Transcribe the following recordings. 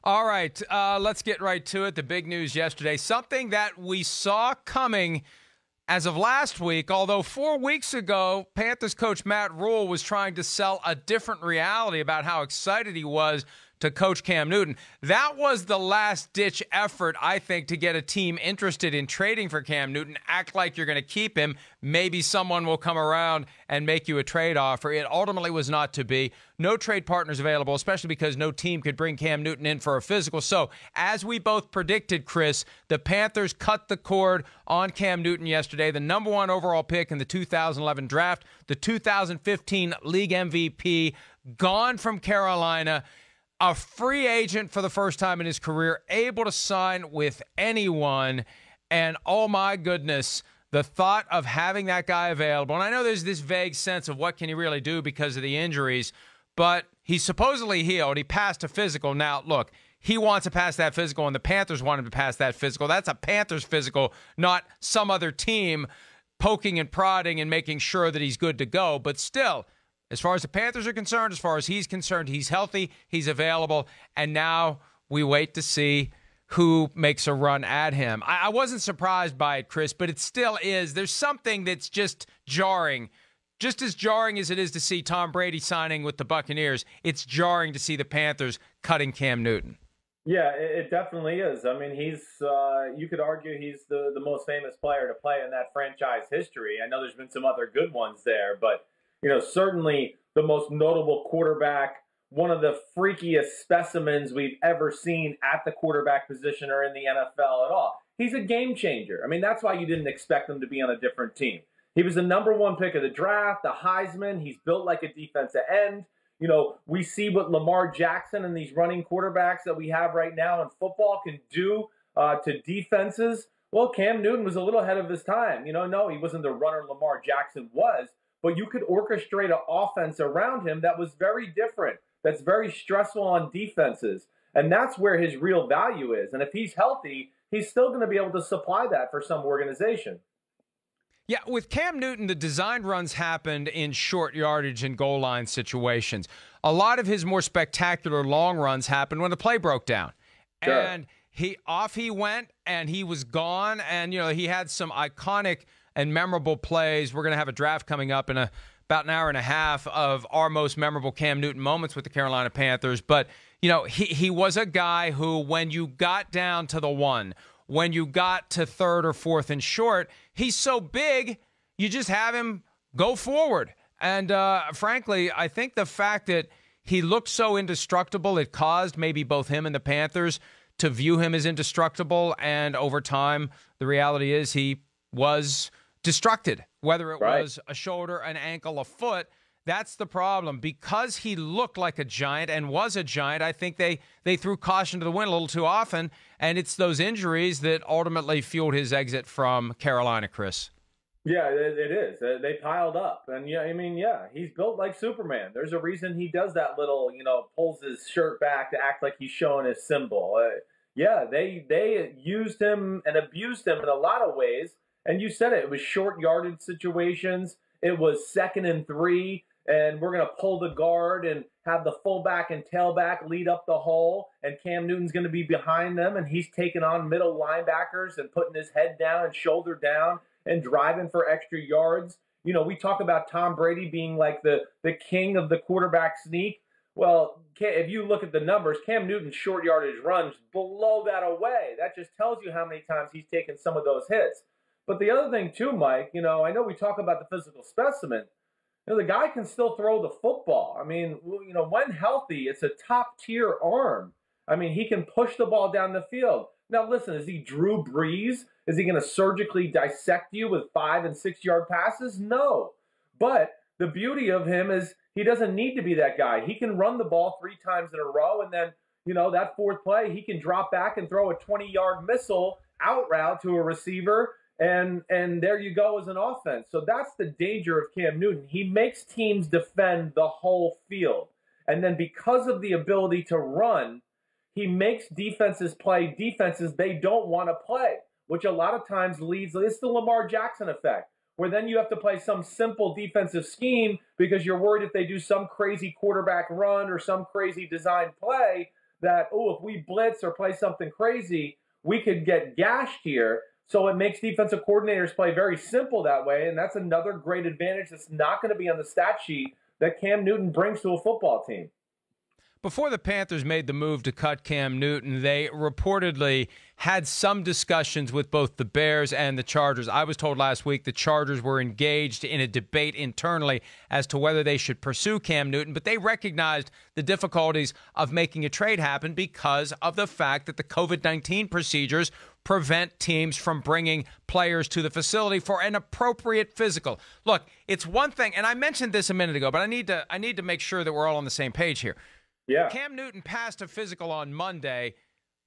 All right, let's get right to it. The big news yesterday, something that we saw coming as of last week, although 4 weeks ago, Panthers coach Matt Rule was trying to sell a different reality about how excited he was to coach Cam Newton. That was the last-ditch effort, I think, to get a team interested in trading for Cam Newton. Act like you're going to keep him. Maybe someone will come around and make you a trade offer. It ultimately was not to be. No trade partners available, especially because no team could bring Cam Newton in for a physical. So, as we both predicted, Chris, the Panthers cut the cord on Cam Newton yesterday, the number one overall pick in the 2011 draft, the 2015 league MVP, gone from Carolina, a free agent for the first time in his career, able to sign with anyone. And oh my goodness, the thought of having that guy available. And I know there's this vague sense of what can he really do because of the injuries, but he's supposedly healed. He passed a physical. Now, look, he wants to pass that physical, and the Panthers want him to pass that physical. That's a Panthers physical, not some other team poking and prodding and making sure that he's good to go. But still, as far as the Panthers are concerned, as far as he's concerned, he's healthy, he's available, and now we wait to see who makes a run at him. I wasn't surprised by it, Chris, but it still is. There's something that's just jarring. Just as jarring as it is to see Tom Brady signing with the Buccaneers, it's jarring to see the Panthers cutting Cam Newton. Yeah, it definitely is. I mean, he's you could argue he's the most famous player to play in that franchise history. I know there's been some other good ones there, but certainly the most notable quarterback, one of the freakiest specimens we've ever seen at the quarterback position or in the NFL at all. He's a game changer. I mean, that's why you didn't expect him to be on a different team. He was the number one pick of the draft, the Heisman. He's built like a defensive end. We see what Lamar Jackson and these running quarterbacks that we have right now in football can do to defenses. Well, Cam Newton was a little ahead of his time. No, he wasn't the runner Lamar Jackson was, but you could orchestrate an offense around him that was very different, that's very stressful on defenses. And that's where his real value is. And if he's healthy, he's still going to be able to supply that for some organization. Yeah, with Cam Newton, the design runs happened in short yardage and goal line situations. A lot of his more spectacular long runs happened when the play broke down. Sure. And he went, and he was gone. And, he had some iconic and memorable plays. We're going to have a draft coming up in about an hour and a half of our most memorable Cam Newton moments with the Carolina Panthers. But, he was a guy who, when you got down to the one, when you got to third or fourth and short, he's so big, you just have him go forward. And frankly, I think the fact that he looked so indestructible, it caused maybe both him and the Panthers to view him as indestructible. And over time, the reality is he was destructed, whether it was a shoulder, an ankle, a foot. That's the problem. Because he looked like a giant and was a giant, I think they threw caution to the wind a little too often, and it's those injuries that ultimately fueled his exit from Carolina, Chris. Yeah, it is. They piled up. And, he's built like Superman. There's a reason he does that little, pulls his shirt back to act like he's showing his symbol. They used him and abused him in a lot of ways. And you said it. It was short yardage situations. It was 2nd and 3. And we're going to pull the guard and have the fullback and tailback lead up the hole. And Cam Newton's going to be behind them. And he's taking on middle linebackers and putting his head down and shoulder down and driving for extra yards. We talk about Tom Brady being like the king of the quarterback sneak. Well, if you look at the numbers, Cam Newton's short yardage runs blow that away. That just tells you how many times he's taken some of those hits. But the other thing too, Mike, I know we talk about the physical specimen. The guy can still throw the football. I mean, when healthy, it's a top-tier arm. I mean, he can push the ball down the field. Now, listen, is he Drew Brees? Is he going to surgically dissect you with 5- and 6-yard passes? No. But the beauty of him is he doesn't need to be that guy. He can run the ball 3 times in a row, and then, that fourth play, he can drop back and throw a 20-yard missile out route to a receiver. And there you go as an offense. So that's the danger of Cam Newton. He makes teams defend the whole field. And then because of the ability to run, he makes defenses play defenses they don't want to play, which a lot of times leads, it's the Lamar Jackson effect, where then you have to play some simple defensive scheme because you're worried if they do some crazy quarterback run or some crazy design play, that, oh, if we blitz or play something crazy, we could get gashed here. So it makes defensive coordinators play very simple that way, and that's another great advantage that's not going to be on the stat sheet that Cam Newton brings to a football team. Before the Panthers made the move to cut Cam Newton, they reportedly had some discussions with both the Bears and the Chargers. I was told last week the Chargers were engaged in a debate internally as to whether they should pursue Cam Newton, but they recognized the difficulties of making a trade happen because of the fact that the COVID-19 procedures prevent teams from bringing players to the facility for an appropriate physical. Look, it's one thing, and I mentioned this a minute ago, but I need to make sure that we're all on the same page here. Yeah. Cam Newton passed a physical on Monday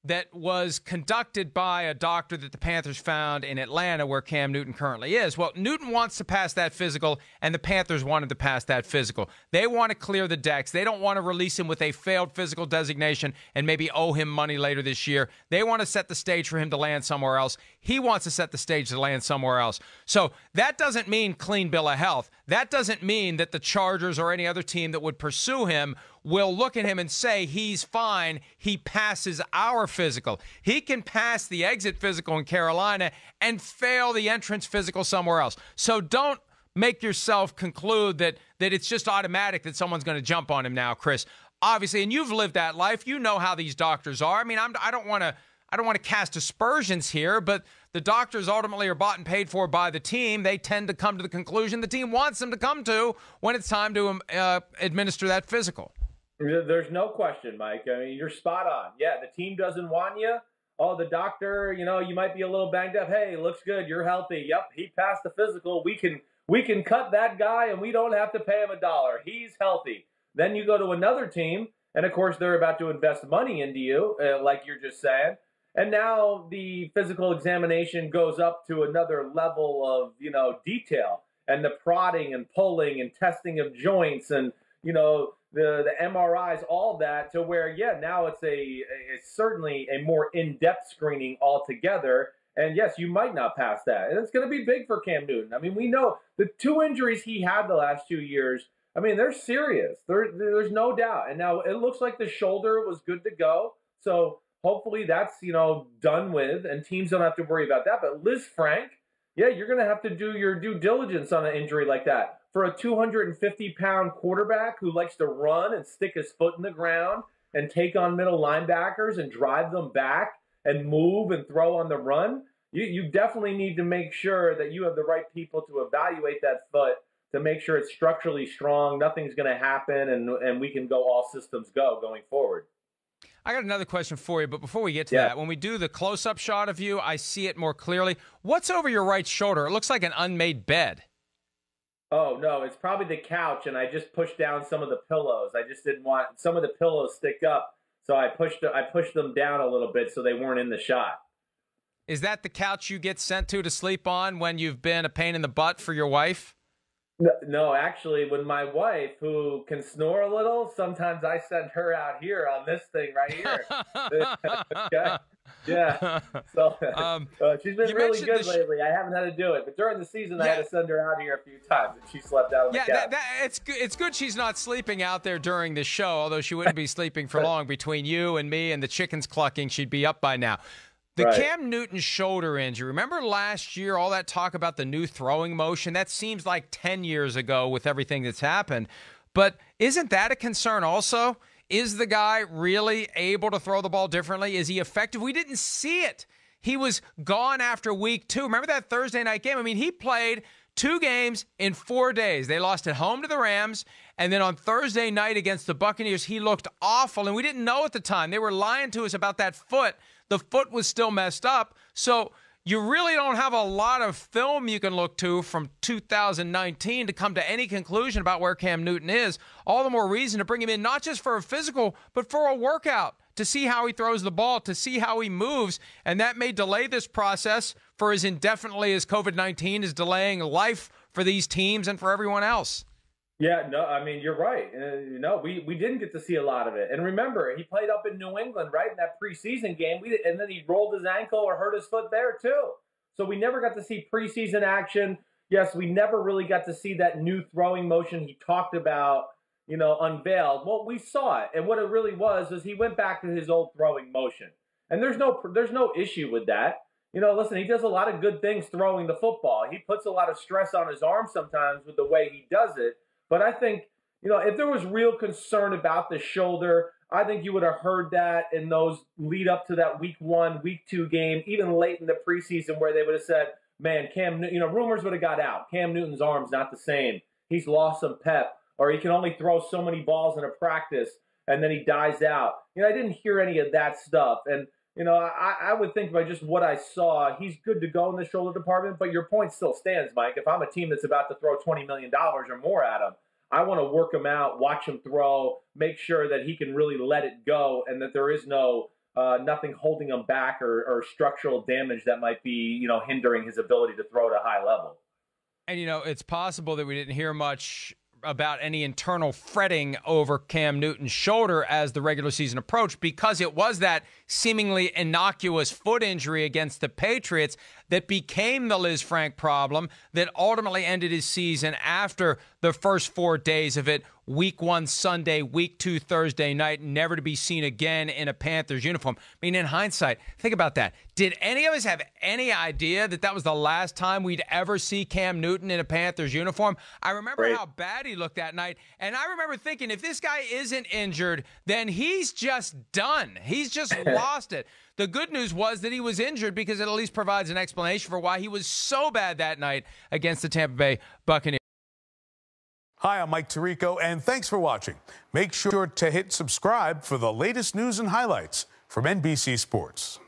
that was conducted by a doctor that the Panthers found in Atlanta, where Cam Newton currently is. Well, Newton wants to pass that physical, and the Panthers wanted to pass that physical. They want to clear the decks. They don't want to release him with a failed physical designation and maybe owe him money later this year. They want to set the stage for him to land somewhere else. He wants to set the stage to land somewhere else. So that doesn't mean clean bill of health. That doesn't mean that the Chargers or any other team that would pursue him will look at him and say he's fine, he passes our physical. He can pass the exit physical in Carolina and fail the entrance physical somewhere else. So don't make yourself conclude that it's just automatic that someone's going to jump on him now, Chris. Obviously, and you've lived that life. You know how these doctors are. I mean, I don't want to cast aspersions here, but the doctors ultimately are bought and paid for by the team. They tend to come to the conclusion the team wants them to come to when it's time to administer that physical. There's no question, Mike. I mean, you're spot on. Yeah, the team doesn't want you. Oh, the doctor, you might be a little banged up. Hey, looks good. You're healthy. Yep, he passed the physical. We can cut that guy, and we don't have to pay him $1. He's healthy. Then you go to another team, and of course they're about to invest money into you, like you're just saying. And now the physical examination goes up to another level of, detail, and the prodding and pulling and testing of joints and, the MRIs, all that, to where, now it's certainly a more in-depth screening altogether. And yes, you might not pass that. And it's going to be big for Cam Newton. I mean, we know the 2 injuries he had the last 2 years, I mean, they're serious. There's no doubt. And now it looks like the shoulder was good to go. So hopefully that's, done with, and teams don't have to worry about that. But Liz Frank, you're going to have to do your due diligence on an injury like that. For a 250-pound quarterback who likes to run and stick his foot in the ground and take on middle linebackers and drive them back and move and throw on the run, you definitely need to make sure that you have the right people to evaluate that foot to make sure it's structurally strong, nothing's going to happen, and we can go all systems go going forward. I got another question for you, but before we get to that, when we do the close-up shot of you, I see it more clearly. What's over your right shoulder? It looks like an unmade bed. Oh, no, it's probably the couch, and I just pushed down some of the pillows. I just didn't want some of the pillows stick up, so I pushed them down a little bit so they weren't in the shot. Is that the couch you get sent to sleep on when you've been a pain in the butt for your wife? No, actually, when my wife, who can snore a little, sometimes I send her out here on this thing right here. Yeah. So she's been really good lately. I haven't had to do it, but during the season, I had to send her out here a few times, and she slept out on the couch. It's good she's not sleeping out there during the show, although she wouldn't be sleeping for long. Between you and me and the chickens clucking, she'd be up by now. The Cam Newton shoulder injury, remember last year, all that talk about the new throwing motion? That seems like 10 years ago with everything that's happened. But isn't that a concern also? Is the guy really able to throw the ball differently? Is he effective? We didn't see it. He was gone after week 2. Remember that Thursday night game? I mean, he played 2 games in 4 days. They lost at home to the Rams, and then on Thursday night against the Buccaneers, he looked awful, and we didn't know at the time. They were lying to us about that foot. The foot was still messed up, so you really don't have a lot of film you can look to from 2019 to come to any conclusion about where Cam Newton is. All the more reason to bring him in, not just for a physical, but for a workout, to see how he throws the ball, to see how he moves, and that may delay this process for as indefinitely as COVID-19 is delaying life for these teams and for everyone else. Yeah, no, I mean, you're right. We didn't get to see a lot of it. And remember, he played up in New England, right, in that preseason game, and then he rolled his ankle or hurt his foot there, too. So we never got to see preseason action. Yes, we never really got to see that new throwing motion he talked about, unveiled. Well, we saw it, and what it really was is he went back to his old throwing motion, and there's no issue with that. Listen, he does a lot of good things throwing the football. He puts a lot of stress on his arm sometimes with the way he does it. But I think, if there was real concern about the shoulder, I think you would have heard that in those lead up to that week 1, week 2 game, even late in the preseason, where they would have said, man, rumors would have got out. Cam Newton's arm's not the same. He's lost some pep, or he can only throw so many balls in a practice, and then he dies out. I didn't hear any of that stuff. And I would think by just what I saw, he's good to go in the shoulder department. But your point still stands, Mike. If I'm a team that's about to throw $20 million or more at him, I want to work him out, watch him throw, make sure that he can really let it go, and that there is nothing holding him back or structural damage that might be hindering his ability to throw at a high level. And it's possible that we didn't hear much about any internal fretting over Cam Newton's shoulder as the regular season approached, because it was that seemingly innocuous foot injury against the Patriots that became the Liz Frank problem that ultimately ended his season after the first 4 days of it. Week 1 Sunday, week 2 Thursday night, never to be seen again in a Panthers uniform. I mean, in hindsight, think about that. Did any of us have any idea that that was the last time we'd ever see Cam Newton in a Panthers uniform? I remember how bad he looked that night, and I remember thinking, if this guy isn't injured, then he's just done. He's just lost it. The good news was that he was injured, because it at least provides an explanation for why he was so bad that night against the Tampa Bay Buccaneers. Hi, I'm Mike Tirico, and thanks for watching. Make sure to hit subscribe for the latest news and highlights from NBC Sports.